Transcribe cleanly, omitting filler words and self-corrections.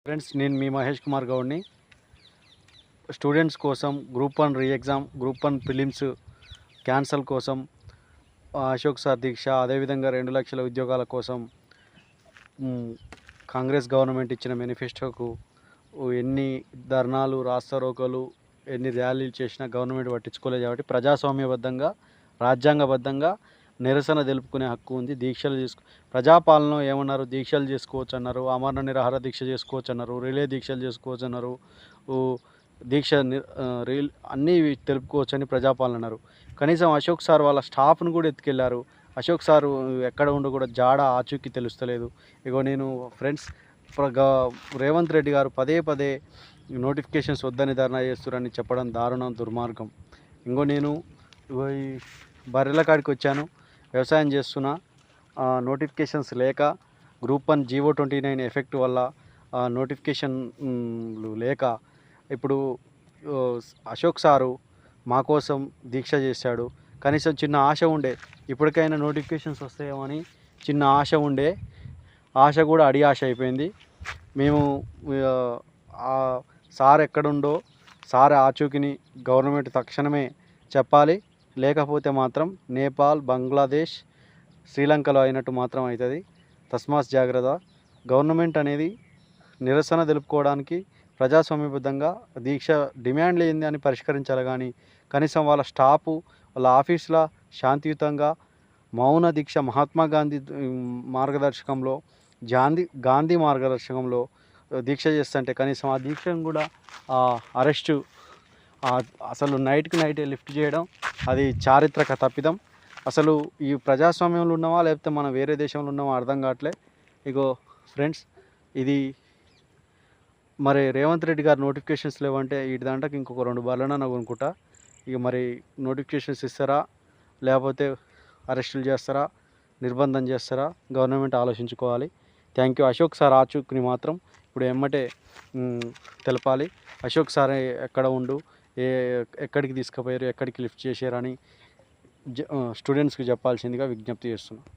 Friends, నేను మీ Mahesh Kumar గౌడ్ని. Students కోసం group 1 re exam, group 1 prelims cancel కోసం అశోక్ సార్ దీక్ష, అదేవిధంగా 2 లక్షల ఉద్యోగాల కోసం కాంగ్రెస్ గవర్నమెంట్ ఇచ్చిన మేనిఫెస్టోకు ఎన్ని ధర్నాలు, రాస్తారోకోలు, ఎన్ని ర్యాలీలు చేసినా గవర్నమెంట్ పట్టించుకోలేదు. కాబట్టి ప్రజాస్వామ్యబద్ధంగా, రాజ్యాంగబద్ధంగా నిరసన తెలుపుకునే హక్కు ఉంది. దీక్షలు ప్రజాపాలన ఏమన్నారు? దీక్షలు చేసుకోవచ్చు అన్నారు, అమరణ నిరాహార దీక్ష చేసుకోవచ్చు అన్నారు, రిలే దీక్షలు చేసుకోవచ్చు అన్నారు, దీక్ష అన్నీ తెలుపుకోవచ్చు అని ప్రజాపాలన అన్నారు. కనీసం అశోక్ సార్ వాళ్ళ స్టాఫ్ను కూడా ఎత్తుకెళ్ళారు. అశోక్ సారు ఎక్కడ ఉండి కూడా జాడ ఆచూకీ తెలుస్తలేదు. ఇగో నేను ఫ్రెండ్స్, రేవంత్ రెడ్డి గారు పదే పదే నోటిఫికేషన్స్ వద్దని ధర్నా చేస్తున్నారని చెప్పడం దారుణం, దుర్మార్గం. నేను ఈ బర్రెల కాడికి వచ్చాను, వ్యవసాయం చేస్తున్నా. నోటిఫికేషన్స్ లేక, గ్రూప్ 1 జీవో 29 ఎఫెక్ట్ వల్ల నోటిఫికేషన్లు లేక ఇప్పుడు అశోక్ సారు మా కోసం దీక్ష చేశాడు. కనీసం చిన్న ఆశ ఉండే, ఇప్పటికైనా నోటిఫికేషన్స్ వస్తాయేమో అని చిన్న ఆశ ఉండే. ఆశ కూడా అడి ఆశ అయిపోయింది. మేము సార్ ఎక్కడుండో, సార్ ఆచూకీని గవర్నమెంట్ తక్షణమే చెప్పాలి. లేకపోతే మాత్రం నేపాల్, బంగ్లాదేశ్, శ్రీలంకలో అయినట్టు మాత్రం అవుతుంది. తస్మాత్ జాగ్రత్త. గవర్నమెంట్ అనేది నిరసన తెలుపుకోవడానికి ప్రజాస్వామ్యబద్ధంగా దీక్ష డిమాండ్లు ఏంది అని పరిష్కరించాలి. కానీ కనీసం వాళ్ళ స్టాఫు, వాళ్ళ ఆఫీసుల శాంతియుతంగా మౌన దీక్ష మహాత్మా గాంధీ మార్గదర్శకంలో, గాంధీ మార్గదర్శకంలో దీక్ష చేస్తుంటే కనీసం ఆ దీక్షను కూడా అరెస్టు, అసలు నైట్కి నైటే లిఫ్ట్ చేయడం అది చారిత్రక తప్పిదం. అసలు ఈ ప్రజాస్వామ్యంలో ఉన్నామా లేకపోతే మనం వేరే దేశంలో ఉన్నామా అర్థం కావట్లే. ఇగో ఫ్రెండ్స్, ఇది మరి రేవంత్ రెడ్డి గారు నోటిఫికేషన్స్ లేవంటే వీటి దాంట్లోకి ఇంకొక 2 బర్రెలన్నా కొనుక్కుంటా. ఇక మరి నోటిఫికేషన్స్ ఇస్తారా లేకపోతే అరెస్టులు చేస్తారా, నిర్బంధం చేస్తారా, గవర్నమెంట్ ఆలోచించుకోవాలి. Thank you. అశోక్ సార్ ఆచూకీని మాత్రం ఇప్పుడు ఎమ్మటే తెలపాలి. అశోక్ సార్ ఎక్కడ ఉండు, ఎక్కడికి తీసుకుపోయారు, ఎక్కడికి లిఫ్ట్ చేశారని స్టూడెంట్స్కి చెప్పాల్సిందిగా విజ్ఞప్తి చేస్తున్నాను.